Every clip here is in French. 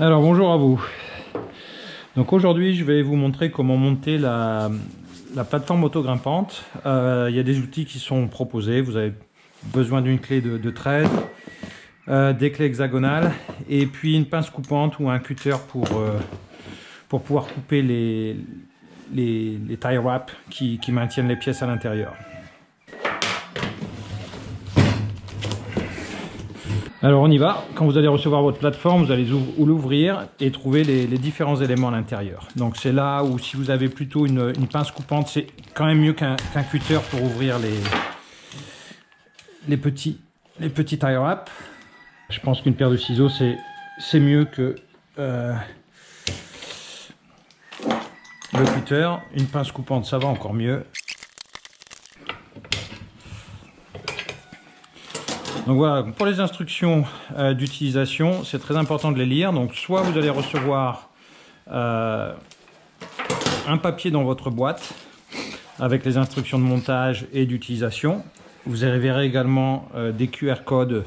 Alors bonjour à vous. Donc aujourd'hui je vais vous montrer comment monter la plateforme auto-grimpante. Il y a des outils qui sont proposés. Vous avez besoin d'une clé de 13, des clés hexagonales et puis une pince coupante ou un cutter pour pouvoir couper les tie wraps qui maintiennent les pièces à l'intérieur. Alors on y va. Quand vous allez recevoir votre plateforme, vous allez l'ouvrir et trouver les différents éléments à l'intérieur. Donc c'est là où, si vous avez plutôt une pince coupante, c'est quand même mieux qu'un cutter pour ouvrir les petits tie wraps. Je pense qu'une paire de ciseaux c'est mieux que le cutter. Une pince coupante ça va encore mieux. Donc voilà, pour les instructions d'utilisation, c'est très important de les lire. Donc soit vous allez recevoir un papier dans votre boîte avec les instructions de montage et d'utilisation. Vous verrez également des QR codes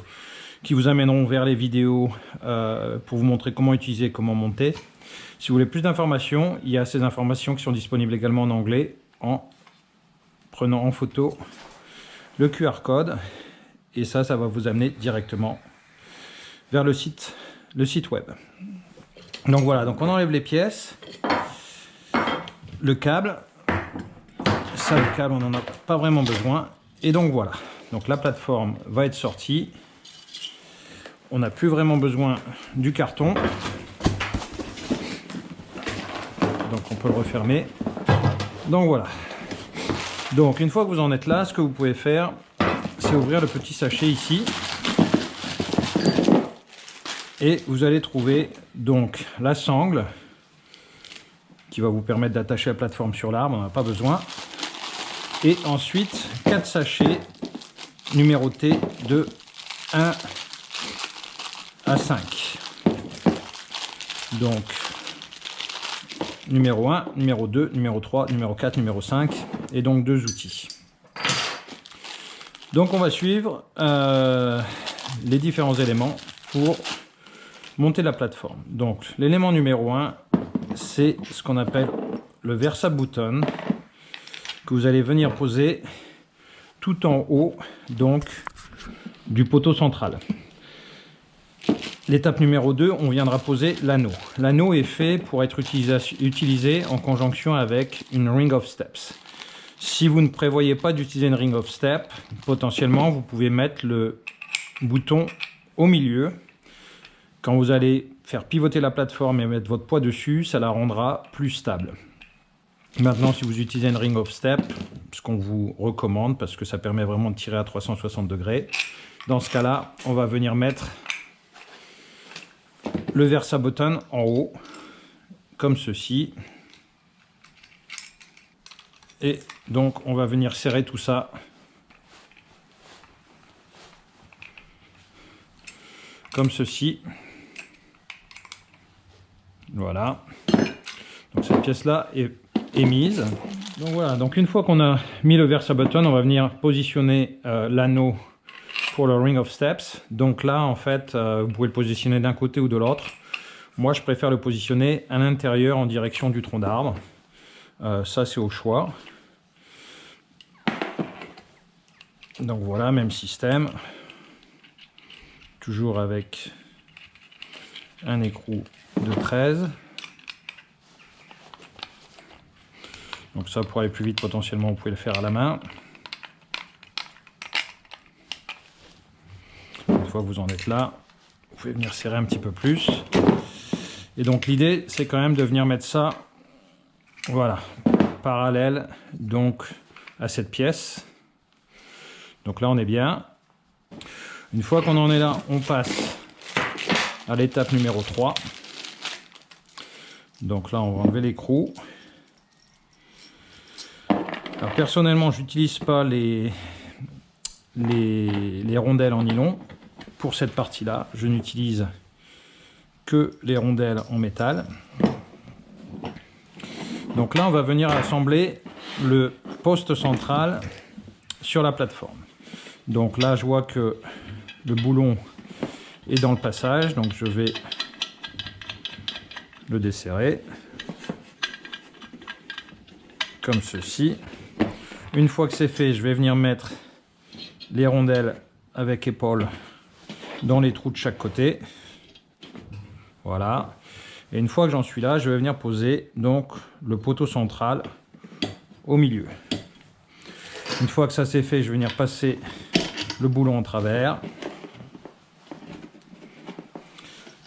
qui vous amèneront vers les vidéos pour vous montrer comment utiliser et comment monter. Si vous voulez plus d'informations, il y a ces informations qui sont disponibles également en anglais en prenant en photo le QR code. Et ça va vous amener directement vers le site web. Donc voilà, donc on enlève les pièces, le câble. Ça, le câble, on n'en a pas vraiment besoin. Et donc voilà, donc la plateforme va être sortie. On n'a plus vraiment besoin du carton. Donc on peut le refermer. Donc voilà. Donc une fois que vous en êtes là, ce que vous pouvez faire, c'est ouvrir le petit sachet ici et vous allez trouver donc la sangle qui va vous permettre d'attacher la plateforme sur l'arbre, on n'en a pas besoin, et ensuite 4 sachets numérotés de 1 à 5. Donc numéro 1, numéro 2, numéro 3, numéro 4, numéro 5 et donc 2 outils. Donc on va suivre les différents éléments pour monter la plateforme. Donc l'élément numéro 1, c'est ce qu'on appelle le Versa button que vous allez venir poser tout en haut donc du poteau central. L'étape numéro 2, on viendra poser l'anneau. L'anneau est fait pour être utilisé en conjonction avec une ring of steps. Si vous ne prévoyez pas d'utiliser une ring of step, potentiellement vous pouvez mettre le bouton au milieu. Quand vous allez faire pivoter la plateforme et mettre votre poids dessus, ça la rendra plus stable. Maintenant, si vous utilisez une ring of step, ce qu'on vous recommande parce que ça permet vraiment de tirer à 360 degrés, dans ce cas-là, on va venir mettre le Versa button en haut, comme ceci. Et donc on va venir serrer tout ça comme ceci. Voilà. Donc cette pièce là est mise. Donc voilà, donc une fois qu'on a mis le Versa button, on va venir positionner l'anneau pour le ring of steps. Donc là en fait vous pouvez le positionner d'un côté ou de l'autre. Moi je préfère le positionner à l'intérieur en direction du tronc d'arbre. Ça c'est au choix. Donc voilà, même système, toujours avec un écrou de 13. Donc ça, pour aller plus vite, potentiellement, vous pouvez le faire à la main. Une fois que vous en êtes là, vous pouvez venir serrer un petit peu plus. Et donc l'idée, c'est quand même de venir mettre ça, voilà, parallèle donc à cette pièce. Donc là on est bien. Une fois qu'on en est là, on passe à l'étape numéro 3. Donc là on va enlever l'écrou. Alors personnellement j'utilise pas les rondelles en nylon pour cette partie là. Je n'utilise que les rondelles en métal. Donc là on va venir assembler le poste central sur la plateforme. Donc là je vois que le boulon est dans le passage, donc je vais le desserrer comme ceci. Une fois que c'est fait, je vais venir mettre les rondelles avec épaule dans les trous de chaque côté. Voilà. Et une fois que j'en suis là, je vais venir poser donc le poteau central au milieu. Une fois que ça c'est fait, je vais venir passer le boulon en travers,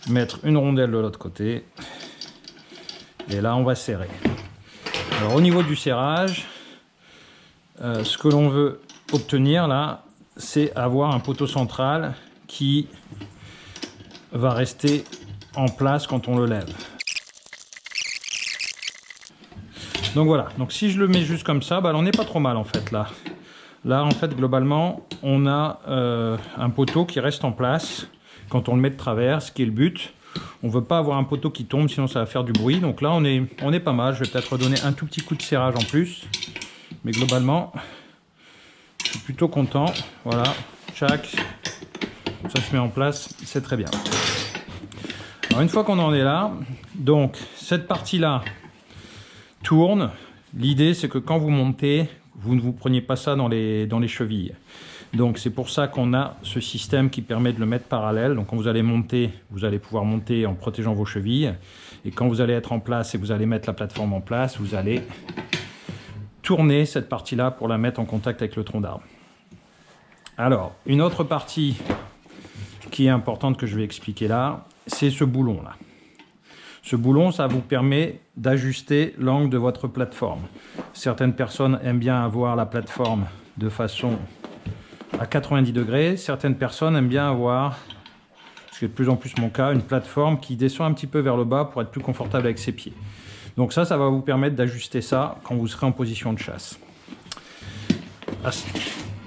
mettre une rondelle de l'autre côté, et là on va serrer. Alors au niveau du serrage, ce que l'on veut obtenir là, c'est avoir un poteau central qui va rester en place quand on le lève. Donc voilà, donc si je le mets juste comme ça, bah, on n'est pas trop mal en fait là. Là en fait globalement on a un poteau qui reste en place quand on le met de travers, ce qui est le but. On ne veut pas avoir un poteau qui tombe, sinon ça va faire du bruit. Donc là on est pas mal, je vais peut-être redonner un tout petit coup de serrage en plus. Mais globalement, je suis plutôt content. Voilà, tchac, ça se met en place, c'est très bien. Alors une fois qu'on en est là, donc cette partie-là tourne. L'idée c'est que quand vous montez, vous ne vous preniez pas ça dans les chevilles. Donc c'est pour ça qu'on a ce système qui permet de le mettre parallèle. Donc quand vous allez monter, vous allez pouvoir monter en protégeant vos chevilles. Et quand vous allez être en place et vous allez mettre la plateforme en place, vous allez tourner cette partie-là pour la mettre en contact avec le tronc d'arbre. Alors, une autre partie qui est importante que je vais expliquer là, c'est ce boulon-là. Ce boulon, ça vous permet d'ajuster l'angle de votre plateforme. Certaines personnes aiment bien avoir la plateforme de façon à 90 degrés. Certaines personnes aiment bien avoir, ce qui est de plus en plus mon cas, une plateforme qui descend un petit peu vers le bas pour être plus confortable avec ses pieds. Donc ça va vous permettre d'ajuster ça quand vous serez en position de chasse.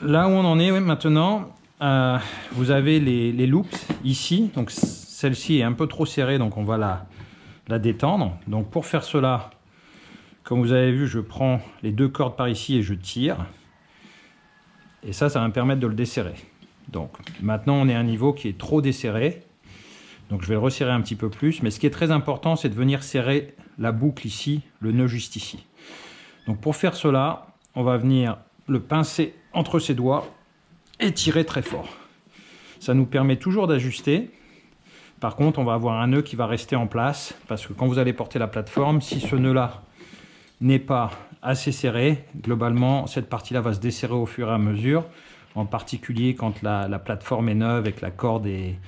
Là où on en est maintenant, vous avez les loops ici. Donc celle-ci est un peu trop serrée, donc on va la détendre. Donc pour faire cela, comme vous avez vu, je prends les deux cordes par ici et je tire. Et ça va me permettre de le desserrer. Donc maintenant on est à un niveau qui est trop desserré. Donc je vais le resserrer un petit peu plus. Mais ce qui est très important, c'est de venir serrer la boucle ici, le nœud juste ici. Donc pour faire cela, on va venir le pincer entre ses doigts et tirer très fort. Ça nous permet toujours d'ajuster. Par contre, on va avoir un nœud qui va rester en place parce que quand vous allez porter la plateforme, si ce nœud-là n'est pas assez serré, globalement, cette partie-là va se desserrer au fur et à mesure, en particulier quand la plateforme est neuve et que la corde est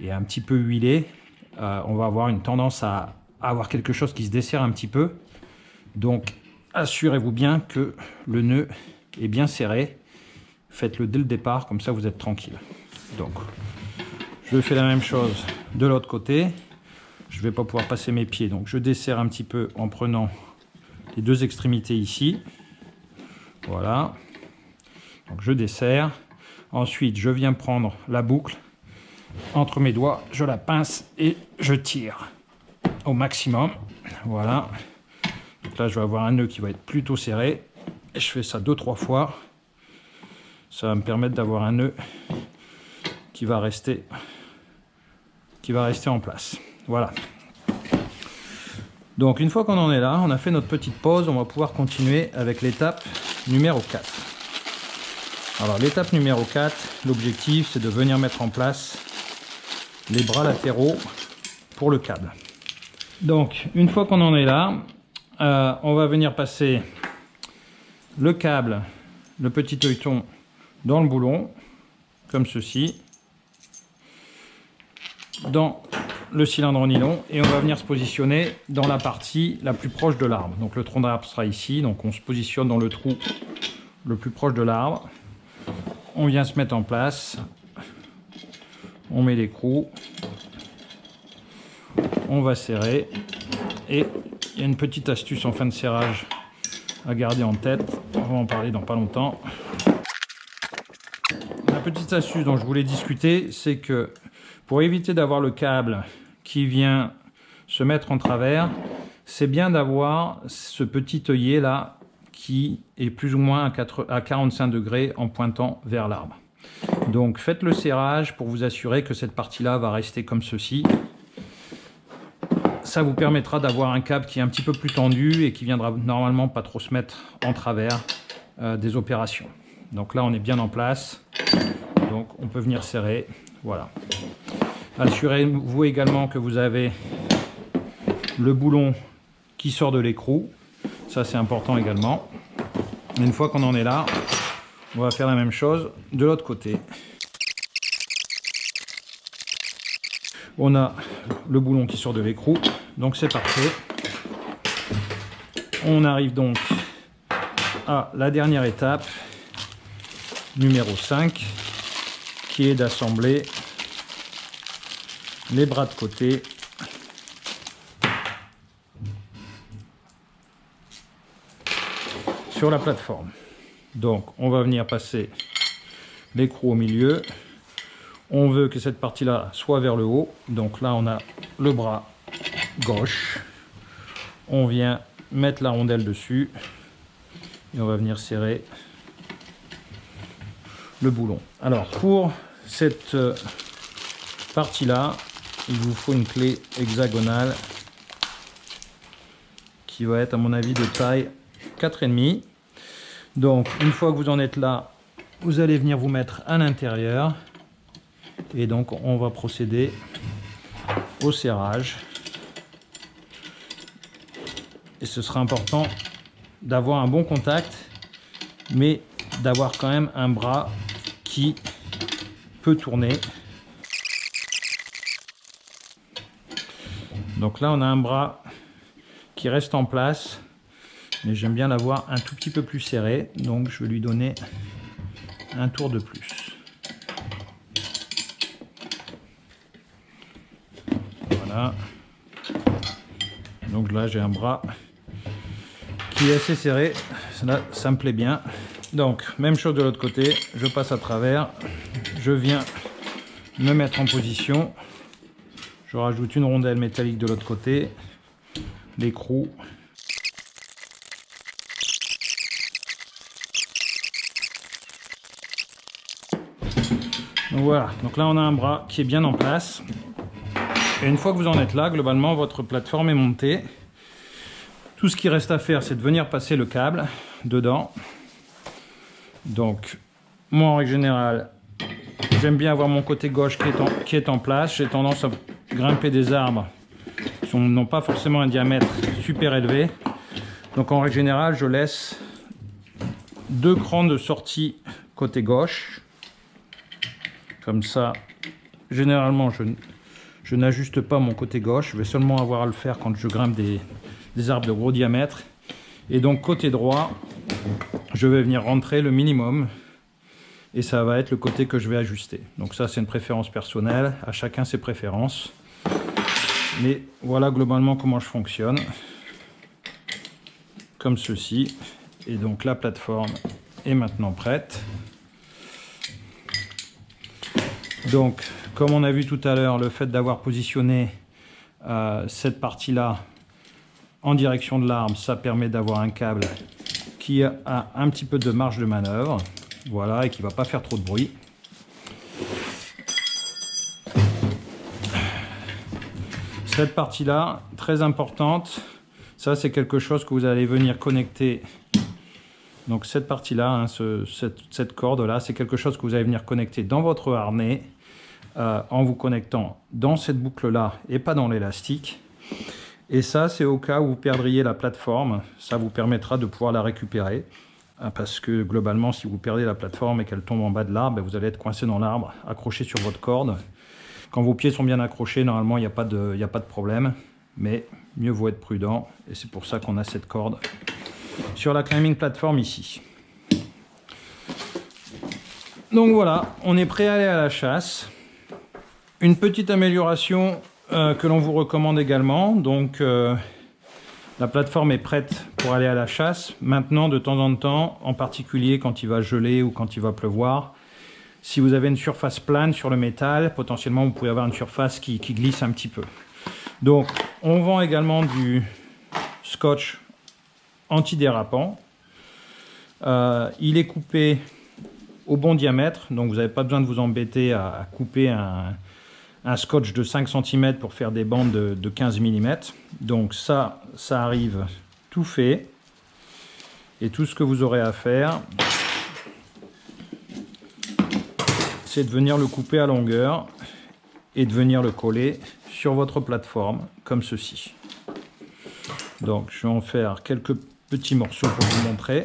un petit peu huilée. On va avoir une tendance à avoir quelque chose qui se desserre un petit peu. Donc, assurez-vous bien que le nœud est bien serré. Faites-le dès le départ, comme ça vous êtes tranquille. Donc, je fais la même chose de l'autre côté. Je ne vais pas pouvoir passer mes pieds, donc je desserre un petit peu en prenant les deux extrémités ici. Voilà. Donc je desserre. Ensuite, je viens prendre la boucle entre mes doigts, je la pince et je tire au maximum. Voilà. Donc là, je vais avoir un nœud qui va être plutôt serré. Et je fais ça 2-3 fois. Ça va me permettre d'avoir un nœud qui va rester en place. Voilà. Donc une fois qu'on en est là, on a fait notre petite pause, on va pouvoir continuer avec l'étape numéro 4. Alors l'étape numéro 4, l'objectif c'est de venir mettre en place les bras latéraux pour le câble. Donc une fois qu'on en est là, on va venir passer le câble, le petit œilleton dans le boulon, comme ceci, dans le cylindre en nylon, et on va venir se positionner dans la partie la plus proche de l'arbre. Donc le tronc d'arbre sera ici, donc on se positionne dans le trou le plus proche de l'arbre. On vient se mettre en place, on met l'écrou, on va serrer, et il y a une petite astuce en fin de serrage à garder en tête, on va en parler dans pas longtemps. La petite astuce dont je voulais discuter, c'est que pour éviter d'avoir le câble qui vient se mettre en travers, c'est bien d'avoir ce petit œillet là qui est plus ou moins à 45 degrés en pointant vers l'arbre. Donc faites le serrage pour vous assurer que cette partie là va rester comme ceci. ça vous permettra d'avoir un câble qui est un petit peu plus tendu et qui viendra normalement pas trop se mettre en travers des opérations. Donc là on est bien en place, donc on peut venir serrer, voilà. Assurez-vous également que vous avez le boulon qui sort de l'écrou, ça c'est important également. Et une fois qu'on en est là, on va faire la même chose de l'autre côté. On a le boulon qui sort de l'écrou, donc c'est parfait. On arrive donc à la dernière étape, numéro 5, qui est d'assembler les bras de côté sur la plateforme. Donc on va venir passer l'écrou au milieu. On veut que cette partie-là soit vers le haut. Donc là, on a le bras gauche. On vient mettre la rondelle dessus. Et on va venir serrer le boulon. Alors, pour cette partie-là, il vous faut une clé hexagonale qui va être, à mon avis, de taille 4,5. Donc, une fois que vous en êtes là, vous allez venir vous mettre à l'intérieur. Et donc on va procéder au serrage. Et ce sera important d'avoir un bon contact, mais d'avoir quand même un bras qui peut tourner. Donc là on a un bras qui reste en place, mais j'aime bien l'avoir un tout petit peu plus serré, donc je vais lui donner un tour de plus. Voilà. Donc là j'ai un bras qui est assez serré, ça me plaît bien. Donc même chose de l'autre côté, je passe à travers, je viens me mettre en position, je rajoute une rondelle métallique de l'autre côté, l'écrou. Donc voilà, donc là on a un bras qui est bien en place. Et une fois que vous en êtes là, globalement, votre plateforme est montée. Tout ce qui reste à faire, c'est de venir passer le câble dedans. Donc, moi, en règle générale, j'aime bien avoir mon côté gauche qui est en place. J'ai tendance à grimper des arbres qui n'ont pas forcément un diamètre super élevé. Donc, en règle générale, je laisse 2 crans de sortie côté gauche. Comme ça, généralement, je n'ajuste pas mon côté gauche, je vais seulement avoir à le faire quand je grimpe des arbres de gros diamètre. Et donc côté droit, je vais venir rentrer le minimum et ça va être le côté que je vais ajuster. Donc ça c'est une préférence personnelle, à chacun ses préférences. Mais voilà globalement comment je fonctionne. Comme ceci. Et donc la plateforme est maintenant prête. Donc, comme on a vu tout à l'heure, le fait d'avoir positionné cette partie-là en direction de l'arbre, ça permet d'avoir un câble qui a un petit peu de marge de manœuvre, voilà, et qui ne va pas faire trop de bruit. Cette partie-là, très importante, ça c'est quelque chose que vous allez venir connecter. Donc cette partie-là, hein, cette corde-là, c'est quelque chose que vous allez venir connecter dans votre harnais en vous connectant dans cette boucle-là et pas dans l'élastique. Et ça, c'est au cas où vous perdriez la plateforme. Ça vous permettra de pouvoir la récupérer. Parce que globalement, si vous perdez la plateforme et qu'elle tombe en bas de l'arbre, vous allez être coincé dans l'arbre, accroché sur votre corde. Quand vos pieds sont bien accrochés, normalement, il n'y a pas de problème. Mais mieux vaut être prudent. Et c'est pour ça qu'on a cette corde sur la climbing platform ici. Donc voilà, on est prêt à aller à la chasse. Une petite amélioration que l'on vous recommande également. Donc la plateforme est prête pour aller à la chasse. Maintenant, de temps en temps, en particulier quand il va geler ou quand il va pleuvoir, si vous avez une surface plane sur le métal, potentiellement vous pouvez avoir une surface qui glisse un petit peu. Donc on vend également du scotch antidérapant. Il est coupé au bon diamètre, donc vous n'avez pas besoin de vous embêter à couper un scotch de 5 cm pour faire des bandes de 15 mm. Donc ça arrive tout fait. Et tout ce que vous aurez à faire, c'est de venir le couper à longueur et de venir le coller sur votre plateforme, comme ceci. Donc je vais en faire quelques petits morceaux pour vous montrer.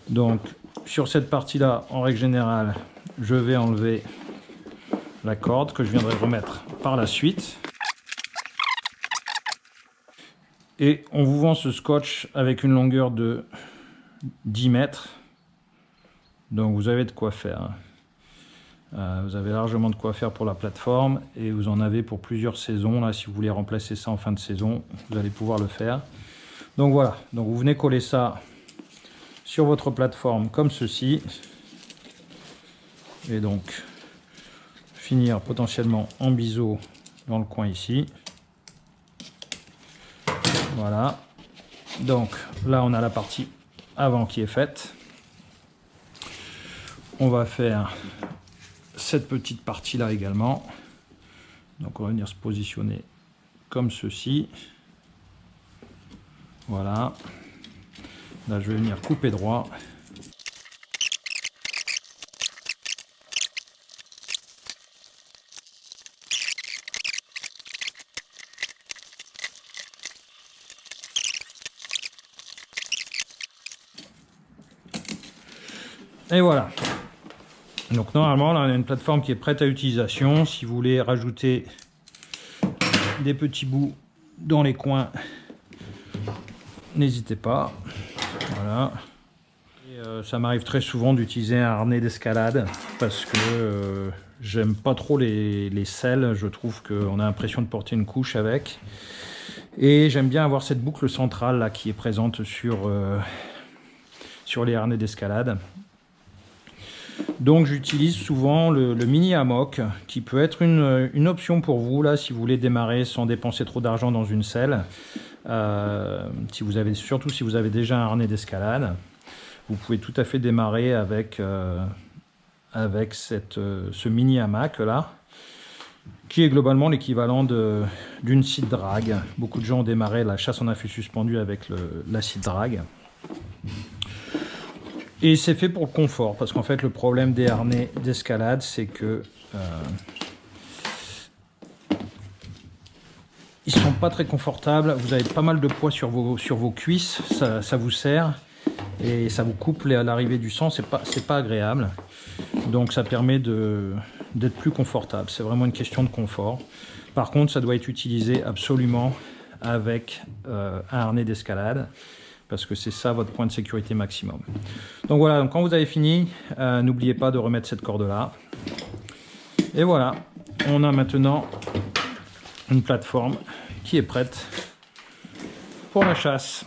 Donc sur cette partie-là, en règle générale, je vais enlever la corde que je viendrai remettre par la suite. Et on vous vend ce scotch avec une longueur de 10 mètres. Donc vous avez de quoi faire. Vous avez largement de quoi faire pour la plateforme et vous en avez pour plusieurs saisons. Là, si vous voulez remplacer ça en fin de saison, vous allez pouvoir le faire. Donc voilà, donc vous venez coller ça sur votre plateforme comme ceci. Et donc finir potentiellement en biseau dans le coin ici. Voilà. Donc là, on a la partie avant qui est faite. On va faire cette petite partie là également. Donc on va venir se positionner comme ceci. Voilà. Là, je vais venir couper droit. Et voilà. Donc normalement, là, on a une plateforme qui est prête à utilisation. Si vous voulez rajouter des petits bouts dans les coins, n'hésitez pas. Voilà. Et, ça m'arrive très souvent d'utiliser un harnais d'escalade parce que j'aime pas trop les selles. Je trouve qu'on a l'impression de porter une couche avec. Et j'aime bien avoir cette boucle centrale là qui est présente sur les harnais d'escalade. Donc j'utilise souvent le mini hammock qui peut être une option pour vous là si vous voulez démarrer sans dépenser trop d'argent dans une selle. Surtout si vous avez déjà un harnais d'escalade, vous pouvez tout à fait démarrer avec ce mini hamac là, qui est globalement l'équivalent d'une seat drag. Beaucoup de gens ont démarré la chasse en affût suspendu avec la seat drag. Et c'est fait pour le confort, parce qu'en fait le problème des harnais d'escalade, c'est que ils sont pas très confortables. Vous avez pas mal de poids sur vos cuisses, ça vous serre et ça vous coupe à l'arrivée du sang. C'est pas agréable. Donc ça permet d'être plus confortable. C'est vraiment une question de confort. Par contre, ça doit être utilisé absolument avec un harnais d'escalade, parce que c'est ça votre point de sécurité maximum. Donc voilà, donc quand vous avez fini, n'oubliez pas de remettre cette corde là. Et voilà, on a maintenant une plateforme qui est prête pour la chasse.